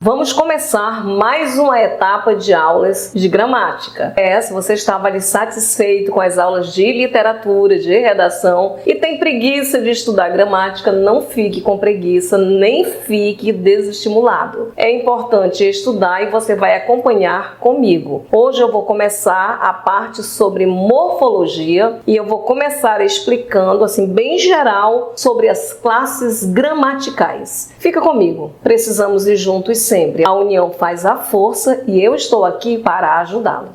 Vamos começar mais uma etapa de aulas de gramática. Se você estava ali satisfeito com as aulas de literatura, de redação e tem preguiça de estudar gramática, não fique com preguiça, nem fique desestimulado. É importante estudar e você vai acompanhar comigo. Hoje eu vou começar a parte sobre morfologia e eu vou começar explicando, assim, bem geral, sobre as classes gramaticais. Fica comigo, precisamos ir juntos sempre. A união faz a força e eu estou aqui para ajudá-lo.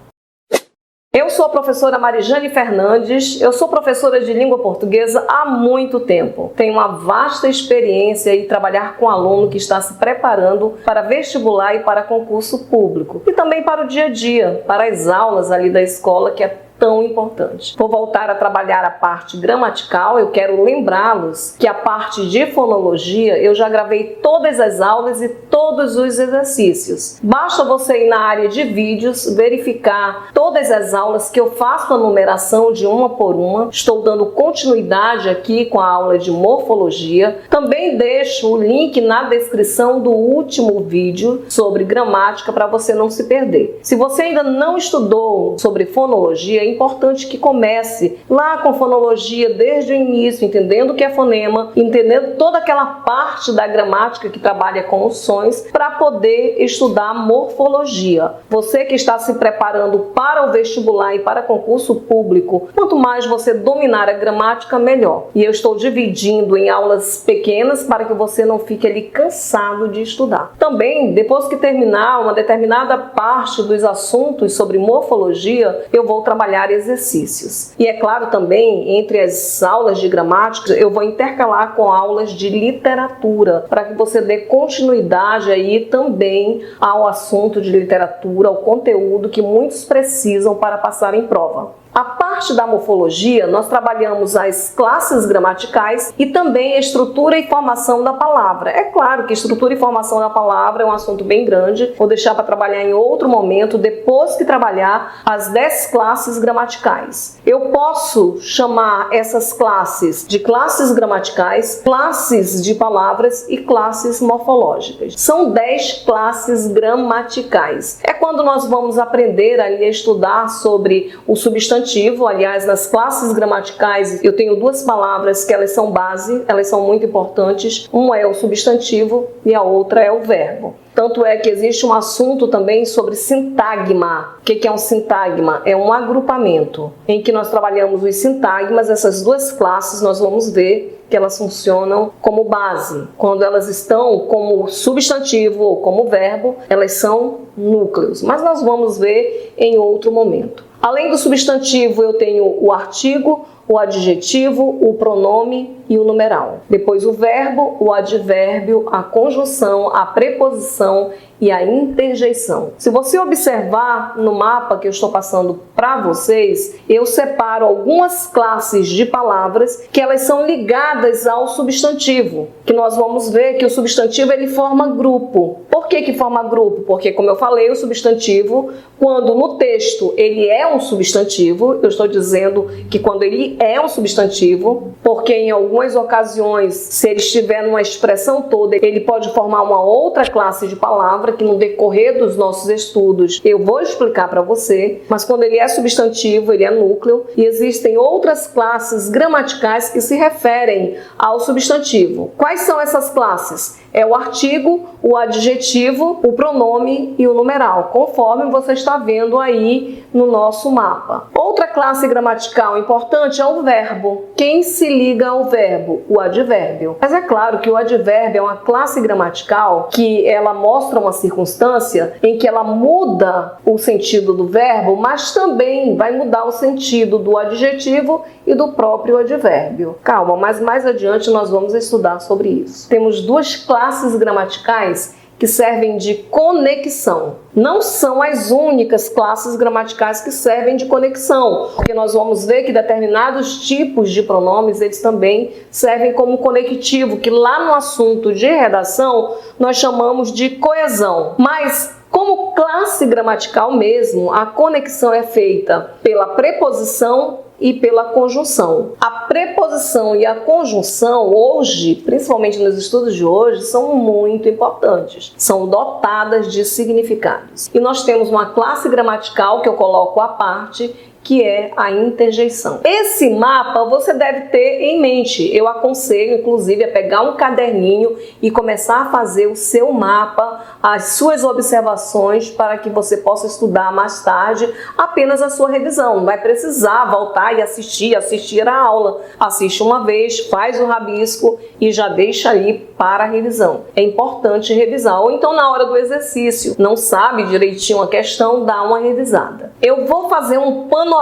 Eu sou a professora Marijane Fernandes, eu sou professora de língua portuguesa há muito tempo. Tenho uma vasta experiência em trabalhar com aluno que está se preparando para vestibular e para concurso público. E também para o dia a dia, para as aulas ali da escola, que é tão importante. Vou voltar a trabalhar a parte gramatical. Eu quero lembrá-los que a parte de fonologia eu já gravei todas as aulas e todos os exercícios. Basta você ir na área de vídeos, verificar todas as aulas que eu faço a numeração de uma por uma. Estou dando continuidade aqui com a aula de morfologia. Também deixo o link na descrição do último vídeo sobre gramática para você não se perder. Se você ainda não estudou sobre fonologia, é importante que comece lá com fonologia desde o início, entendendo o que é fonema, entendendo toda aquela parte da gramática que trabalha com os sons, para poder estudar morfologia. Você que está se preparando para o vestibular e para concurso público, quanto mais você dominar a gramática, melhor. E eu estou dividindo em aulas pequenas para que você não fique ali cansado de estudar. Também, depois que terminar uma determinada parte dos assuntos sobre morfologia, eu vou trabalhar exercícios. E é claro também, entre as aulas de gramática, eu vou intercalar com aulas de literatura, para que você dê continuidade aí também ao assunto de literatura, ao conteúdo que muitos precisam para passar em prova. A parte da morfologia, nós trabalhamos as classes gramaticais e também a estrutura e formação da palavra. É claro que estrutura e formação da palavra é um assunto bem grande, vou deixar para trabalhar em outro momento, depois que trabalhar as 10 classes gramaticais. Eu posso chamar essas classes de classes gramaticais, classes de palavras e classes morfológicas. São 10 classes gramaticais. É quando nós vamos aprender ali a estudar sobre o substantivo. Aliás, nas classes gramaticais eu tenho duas palavras que elas são base, elas são muito importantes. Uma é o substantivo e a outra é o verbo. Tanto é que existe um assunto também sobre sintagma. O que é um sintagma? É um agrupamento em que nós trabalhamos os sintagmas. Essas duas classes nós vamos ver que elas funcionam como base. Quando elas estão como substantivo ou como verbo, elas são núcleos. Mas nós vamos ver em outro momento. Além do substantivo, eu tenho o artigo, o adjetivo, o pronome e o numeral. Depois o verbo, o advérbio, a conjunção, a preposição e a interjeição. Se você observar no mapa que eu estou passando para vocês, eu separo algumas classes de palavras que elas são ligadas ao substantivo, que nós vamos ver que o substantivo ele forma grupo. Por que forma grupo? Porque, como eu falei, o substantivo, quando no texto ele é um substantivo, eu estou dizendo que quando ele é um substantivo, porque em algumas ocasiões, se ele estiver numa expressão toda, ele pode formar uma outra classe de palavra que no decorrer dos nossos estudos eu vou explicar para você, mas quando ele é substantivo, ele é núcleo, e existem outras classes gramaticais que se referem ao substantivo. Quais são essas classes? É o artigo, o adjetivo, o pronome e o numeral, conforme você está vendo aí no nosso mapa. Outra classe gramatical importante é o verbo. Quem se liga ao verbo? O advérbio. Mas é claro que o advérbio é uma classe gramatical que ela mostra uma circunstância em que ela muda o sentido do verbo, mas também vai mudar o sentido do adjetivo e do próprio advérbio. Calma, mas mais adiante nós vamos estudar sobre isso. Temos duas classes gramaticais que servem de conexão. Não são as únicas classes gramaticais que servem de conexão, porque nós vamos ver que determinados tipos de pronomes, eles também servem como conectivo, que lá no assunto de redação nós chamamos de coesão. Mas como classe gramatical mesmo, a conexão é feita pela preposição e pela conjunção. A preposição e a conjunção hoje, principalmente nos estudos de hoje, são muito importantes. São dotadas de significados. E nós temos uma classe gramatical que eu coloco à parte, que é a interjeição. Esse mapa você deve ter em mente. Eu aconselho, inclusive, a pegar um caderninho e começar a fazer o seu mapa, as suas observações, para que você possa estudar mais tarde apenas a sua revisão. Não vai precisar voltar e assistir a aula. Assiste uma vez, faz o rabisco e já deixa ali para a revisão. É importante revisar. Ou então, na hora do exercício, não sabe direitinho a questão, dá uma revisada. Eu vou fazer um panorama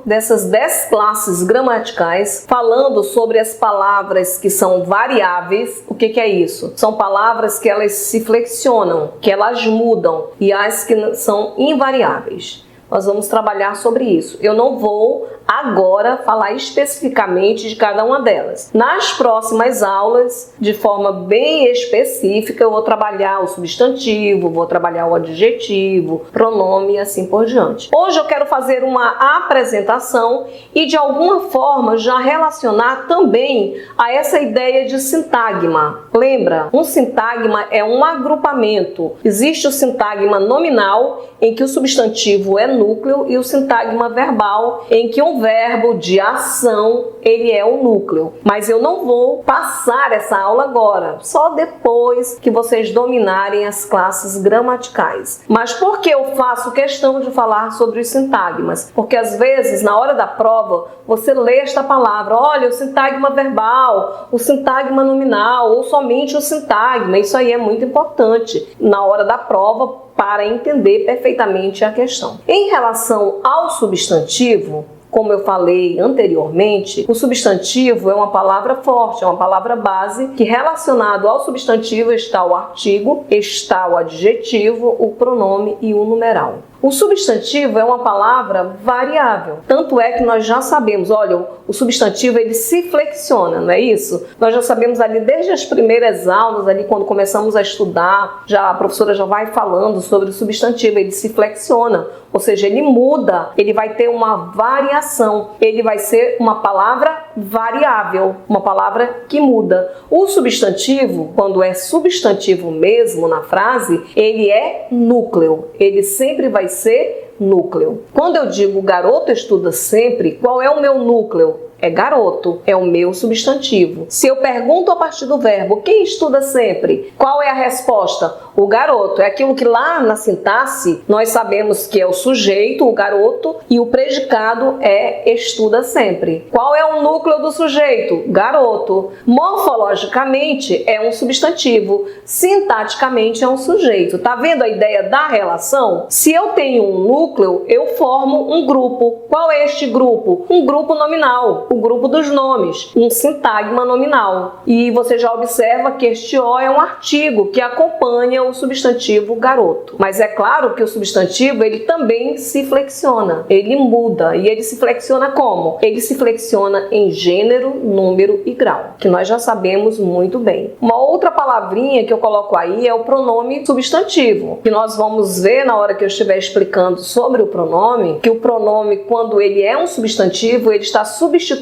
dessas 10 classes gramaticais, falando sobre as palavras que são variáveis. O que é isso? São palavras que elas se flexionam, que elas mudam, e as que são invariáveis. Nós vamos trabalhar sobre isso. Eu não vou agora falar especificamente de cada uma delas. Nas próximas aulas, de forma bem específica, eu vou trabalhar o substantivo, vou trabalhar o adjetivo, pronome e assim por diante. Hoje eu quero fazer uma apresentação e de alguma forma já relacionar também a essa ideia de sintagma. Lembra? Um sintagma é um agrupamento. Existe o sintagma nominal, em que o substantivo é núcleo, e o sintagma verbal, em que um verbo de ação ele é o núcleo. Mas eu não vou passar essa aula agora, só depois que vocês dominarem as classes gramaticais. Mas por que eu faço questão de falar sobre os sintagmas? Porque às vezes, na hora da prova, você lê esta palavra, olha, o sintagma verbal, o sintagma nominal, ou somente o sintagma. Isso aí é muito importante na hora da prova, para entender perfeitamente a questão. Em relação ao substantivo, como eu falei anteriormente, o substantivo é uma palavra forte, é uma palavra base, que relacionado ao substantivo está o artigo, está o adjetivo, o pronome e o numeral. O substantivo é uma palavra variável, tanto é que nós já sabemos, olha, o substantivo ele se flexiona, não é isso? Nós já sabemos ali desde as primeiras aulas, ali quando começamos a estudar, já a professora já vai falando sobre o substantivo, ele se flexiona, ou seja, ele muda, ele vai ter uma variação, ele vai ser uma palavra variável, uma palavra que muda. O substantivo, quando é substantivo mesmo na frase, ele é núcleo, ele sempre vai ser núcleo. Quando eu digo garoto estuda sempre, qual é o meu núcleo? É garoto, é o meu substantivo. Se eu pergunto a partir do verbo, quem estuda sempre? Qual é a resposta? O garoto. É aquilo que lá na sintaxe nós sabemos que é o sujeito, o garoto, e o predicado é estuda sempre. Qual é o núcleo do sujeito? Garoto. Morfologicamente é um substantivo, sintaticamente é um sujeito. Tá vendo a ideia da relação? Se eu tenho um núcleo, eu formo um grupo. Qual é este grupo? Um grupo nominal. O grupo dos nomes, um sintagma nominal. E você já observa que este O é um artigo que acompanha o substantivo garoto. Mas é claro que o substantivo ele também se flexiona, ele muda. E ele se flexiona como? Ele se flexiona em gênero, número e grau, que nós já sabemos muito bem. Uma outra palavrinha que eu coloco aí é o pronome substantivo, que nós vamos ver na hora que eu estiver explicando sobre o pronome, que o pronome, quando ele é um substantivo, ele está substituindo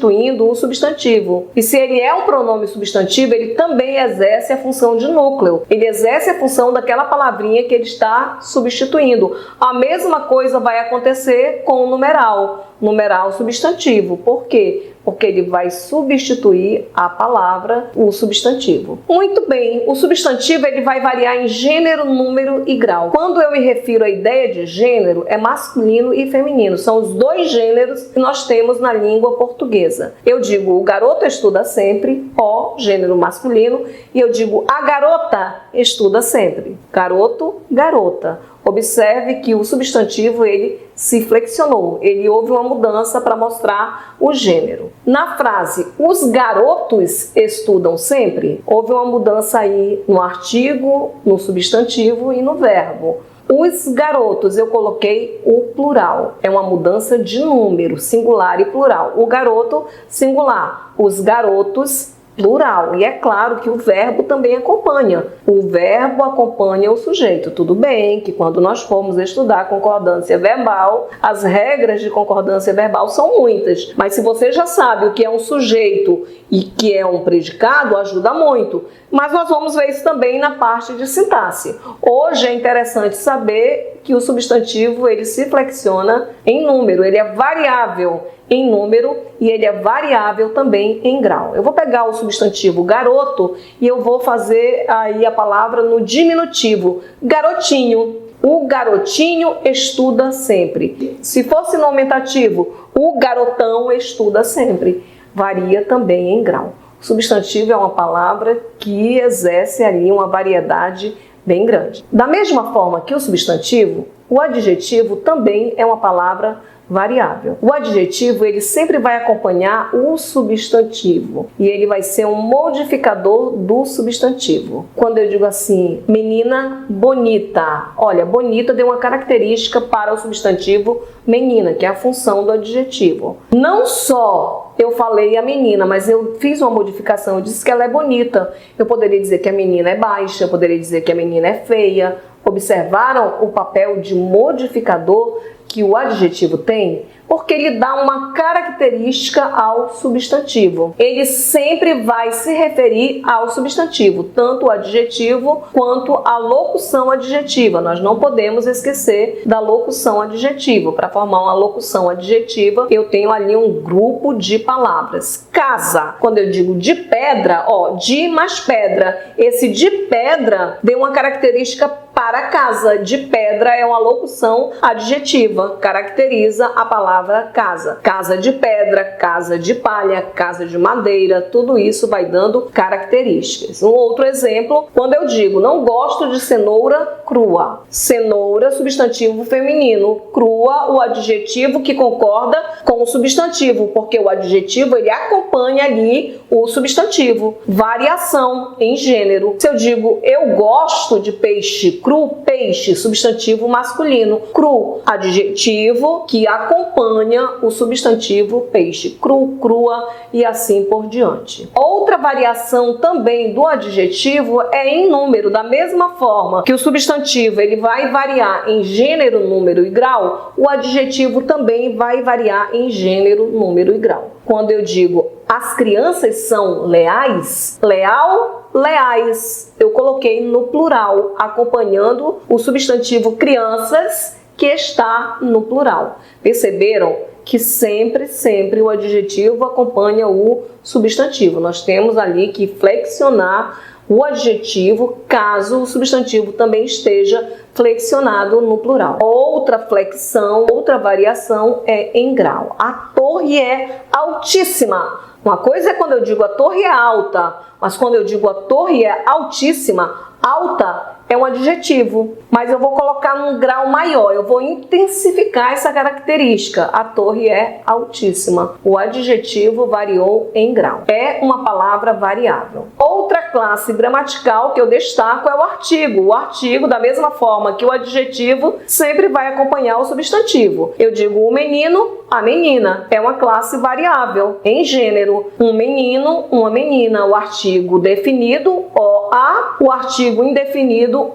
um substantivo. E se ele é um pronome substantivo, ele também exerce a função de núcleo. Ele exerce a função daquela palavrinha que ele está substituindo. A mesma coisa vai acontecer com o numeral. Numeral substantivo. Por quê? Porque ele vai substituir a palavra, o substantivo. Muito bem, o substantivo ele vai variar em gênero, número e grau. Quando eu me refiro à ideia de gênero, é masculino e feminino. São os dois gêneros que nós temos na língua portuguesa. Eu digo o garoto estuda sempre, O, gênero masculino, e eu digo a garota estuda sempre. Garoto, garota. Observe que o substantivo ele se flexionou, ele houve uma mudança para mostrar o gênero. Na frase, os garotos estudam sempre, houve uma mudança aí no artigo, no substantivo e no verbo. Os garotos, eu coloquei o plural, é uma mudança de número, singular e plural. O garoto, singular. Os garotos plural. E é claro que o verbo também acompanha. O verbo acompanha o sujeito. Tudo bem que quando nós formos estudar concordância verbal, as regras de concordância verbal são muitas. Mas se você já sabe o que é um sujeito e que é um predicado, ajuda muito. Mas nós vamos ver isso também na parte de sintaxe. Hoje é interessante saber que o substantivo ele se flexiona em número, ele é variável em número e ele é variável também em grau. Eu vou pegar o substantivo garoto e eu vou fazer aí a palavra no diminutivo, garotinho. O garotinho estuda sempre. Se fosse no aumentativo, o garotão estuda sempre. Varia também em grau. O substantivo é uma palavra que exerce ali uma variedade bem grande. Da mesma forma que o substantivo, o adjetivo também é uma palavra variável. O adjetivo ele sempre vai acompanhar o substantivo e ele vai ser um modificador do substantivo. Quando eu digo assim, menina bonita, olha, bonita deu uma característica para o substantivo menina, que é a função do adjetivo. Não só eu falei a menina, mas eu fiz uma modificação, eu disse que ela é bonita. Eu poderia dizer que a menina é baixa, eu poderia dizer que a menina é feia. Observaram o papel de modificador que o adjetivo tem? Porque ele dá uma característica ao substantivo. Ele sempre vai se referir ao substantivo, tanto o adjetivo quanto a locução adjetiva. Nós não podemos esquecer da locução adjetiva. Para formar uma locução adjetiva, eu tenho ali um grupo de palavras. Casa, quando eu digo de pedra, de mais pedra. Esse de pedra deu uma característica para casa. De pedra é uma locução adjetiva, caracteriza a palavra casa. Casa de pedra, casa de palha, casa de madeira, tudo isso vai dando características. Um outro exemplo, quando eu digo não gosto de cenoura crua. Cenoura, substantivo feminino. Crua, o adjetivo que concorda com o substantivo, porque o adjetivo ele acompanha ali o substantivo. Variação em gênero. Se eu digo eu gosto de peixe cru, peixe, substantivo masculino. Cru, adjetivo que acompanha o substantivo peixe. Cru, crua e assim por diante. Outra variação também do adjetivo é em número. Da mesma forma que o substantivo ele vai variar em gênero, número e grau, o adjetivo também vai variar em gênero, número e grau. Quando eu digo as crianças são leais, leal, leais, eu coloquei no plural, acompanhando o substantivo crianças que está no plural. Perceberam que sempre o adjetivo acompanha o substantivo. Nós temos ali que flexionar o adjetivo caso o substantivo também esteja flexionado no plural. Outra flexão, outra variação é em grau. A torre é altíssima. Uma coisa é quando eu digo a torre é alta, mas quando eu digo a torre é altíssima, alta é um adjetivo, mas eu vou colocar num grau maior, eu vou intensificar essa característica. A torre é altíssima. O adjetivo variou em grau. É uma palavra variável. Outra classe gramatical que eu destaco é o artigo. O artigo, da mesma forma que o adjetivo, sempre vai acompanhar o substantivo. Eu digo o menino, a menina. É uma classe variável em gênero. Um menino, uma menina. O artigo definido, a. O artigo indefinido,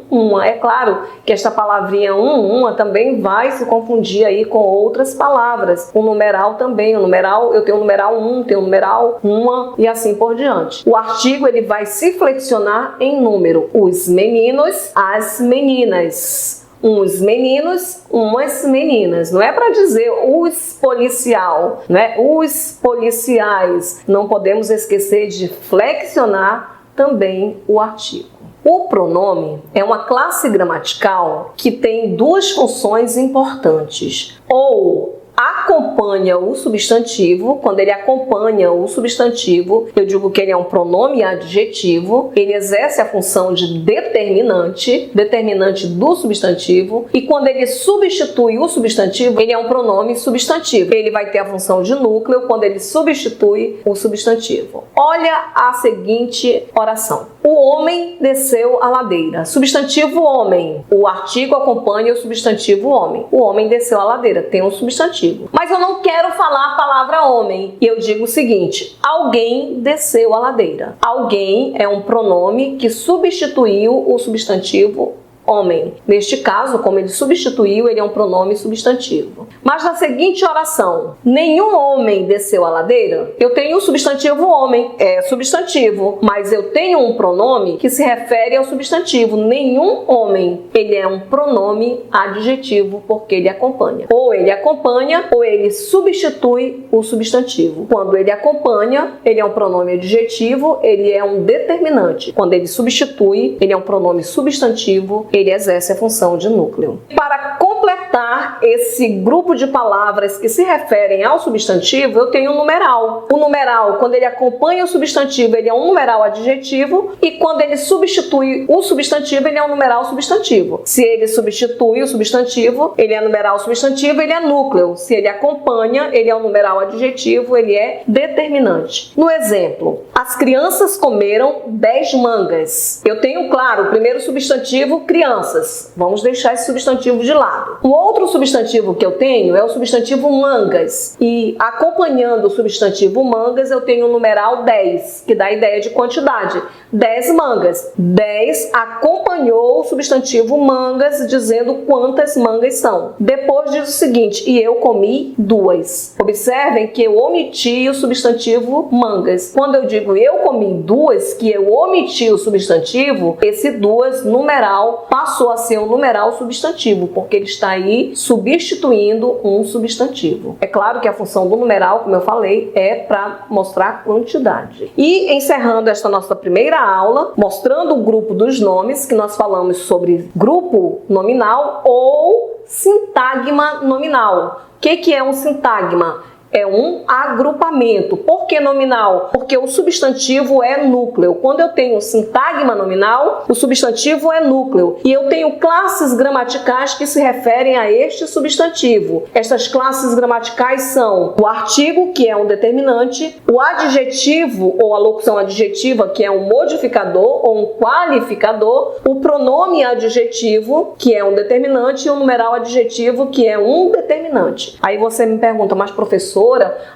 uma. É claro que esta palavrinha uma também vai se confundir aí com outras palavras. O numeral também. O numeral, eu tenho o numeral tenho o numeral uma e assim por diante. O artigo ele vai se flexionar em número. Os meninos, as meninas. Uns meninos, umas meninas. Não é para dizer os policial, né? Os policiais. Não podemos esquecer de flexionar também o artigo. O pronome é uma classe gramatical que tem duas funções importantes. Ou acompanha o substantivo, quando ele acompanha o substantivo, eu digo que ele é um pronome adjetivo, ele exerce a função de determinante do substantivo, e quando ele substitui o substantivo, ele é um pronome substantivo. Ele vai ter a função de núcleo quando ele substitui o substantivo. Olha a seguinte oração. O homem desceu a ladeira. Substantivo homem. O artigo acompanha o substantivo homem. O homem desceu a ladeira. Tem um substantivo. Mas eu não quero falar a palavra homem. E eu digo o seguinte: alguém desceu a ladeira. Alguém é um pronome que substituiu o substantivo homem. Neste caso, como ele substituiu, ele é um pronome substantivo. Mas na seguinte oração, nenhum homem desceu a ladeira, eu tenho o substantivo homem, é substantivo, mas eu tenho um pronome que se refere ao substantivo. Nenhum homem, ele é um pronome adjetivo porque ele acompanha. Ou ele acompanha ou ele substitui o substantivo. Quando ele acompanha, ele é um pronome adjetivo, ele é um determinante. Quando ele substitui, ele é um pronome substantivo, ele exerce a função de núcleo. Para completar esse grupo de palavras que se referem ao substantivo, eu tenho um numeral. O numeral, quando ele acompanha o substantivo, ele é um numeral adjetivo, e quando ele substitui o substantivo, ele é um numeral substantivo. Se ele substitui o substantivo, ele é numeral substantivo, ele é núcleo. Se ele acompanha, ele é um numeral adjetivo, ele é determinante. No exemplo, as crianças comeram 10 mangas. Eu tenho, claro, o primeiro substantivo, crianças. Vamos deixar esse substantivo de lado. O outro substantivo que eu tenho é o substantivo mangas. E acompanhando o substantivo mangas, eu tenho o numeral 10, que dá a ideia de quantidade. 10 mangas. 10 acompanhou o substantivo mangas, dizendo quantas mangas são. Depois diz o seguinte: e eu comi 2. Observem que eu omiti o substantivo mangas. Quando eu digo eu comi 2, que eu omiti o substantivo, esse 2 numeral passou a ser um numeral substantivo, porque ele está aí substituindo um substantivo. É claro que a função do numeral, como eu falei, é para mostrar quantidade. E encerrando esta nossa primeira aula, mostrando o grupo dos nomes, que nós falamos sobre grupo nominal ou sintagma nominal. O que é um sintagma? É um agrupamento. Por que nominal? Porque o substantivo é núcleo. Quando eu tenho sintagma nominal, o substantivo é núcleo. E eu tenho classes gramaticais que se referem a este substantivo. Estas classes gramaticais são o artigo, que é um determinante, o adjetivo ou a locução adjetiva, que é um modificador ou um qualificador, o pronome adjetivo, que é um determinante, e o numeral adjetivo, que é um determinante. Aí você me pergunta: mas professor,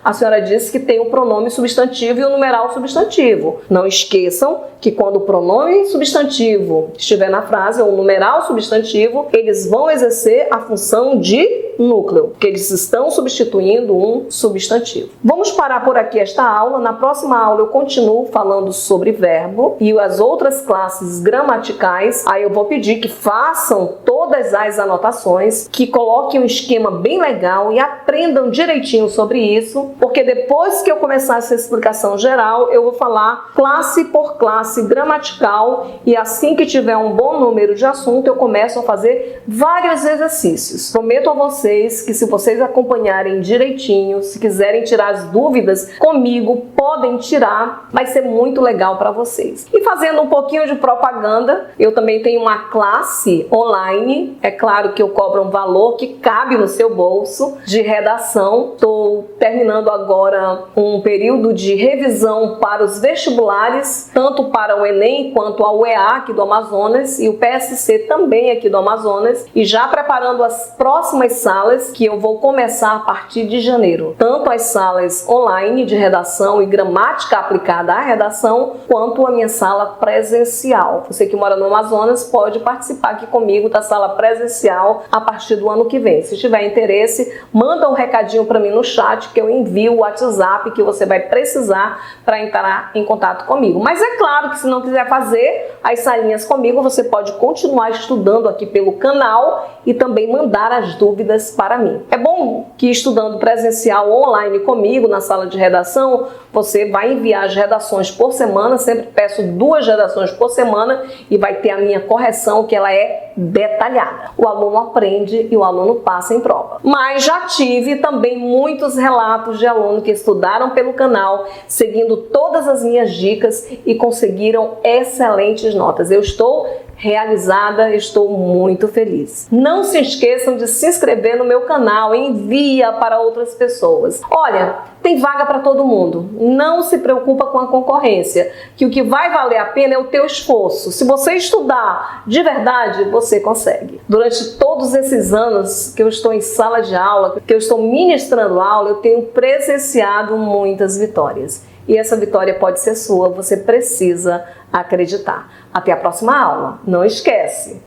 a senhora disse que tem o pronome substantivo e o numeral substantivo. Não esqueçam que quando o pronome substantivo estiver na frase, ou o numeral substantivo, eles vão exercer a função de núcleo, porque eles estão substituindo um substantivo. Vamos parar por aqui esta aula. Na próxima aula eu continuo falando sobre verbo e as outras classes gramaticais. Aí eu vou pedir que façam todas as anotações, que coloquem um esquema bem legal e aprendam direitinho sobre isso, porque depois que eu começar essa explicação geral, eu vou falar classe por classe gramatical, e assim que tiver um bom número de assunto, eu começo a fazer vários exercícios. Prometo a vocês que, se vocês acompanharem direitinho, se quiserem tirar as dúvidas comigo, podem tirar, vai ser muito legal para vocês. E fazendo um pouquinho de propaganda, eu também tenho uma classe online, é claro que eu cobro um valor que cabe no seu bolso, de redação. Estou terminando agora um período de revisão para os vestibulares, tanto para o Enem quanto ao UEA aqui do Amazonas e o PSC também aqui do Amazonas, e já preparando as próximas salas que eu vou começar a partir de janeiro. Tanto as salas online de redação e gramática aplicada à redação, quanto a minha sala presencial. Você que mora no Amazonas pode participar aqui comigo da sala presencial a partir do ano que vem. Se tiver interesse, manda um recadinho para mim no chat que eu envio o WhatsApp que você vai precisar para entrar em contato comigo. Mas é claro que se não quiser fazer as salinhas comigo, você pode continuar estudando aqui pelo canal e também mandar as dúvidas para mim. É bom que estudando presencial ou online comigo na sala de redação, você vai enviar as redações por semana, sempre peço 2 redações por semana e vai ter a minha correção, que ela é detalhada. O aluno aprende e o aluno passa em prova. Mas já tive também muitos relatos de alunos que estudaram pelo canal, seguindo todas as minhas dicas e conseguiram excelentes notas. Eu estou realizada, estou muito feliz. Não se esqueçam de se inscrever no meu canal, envia para outras pessoas. Olha, tem vaga para todo mundo. Não se preocupa com a concorrência, que o que vai valer a pena é o teu esforço. Se você estudar de verdade, você consegue. Durante todos esses anos que eu estou em sala de aula, que eu estou ministrando aula, eu tenho presenciado muitas vitórias. E essa vitória pode ser sua, você precisa acreditar. Até a próxima aula. Não esquece!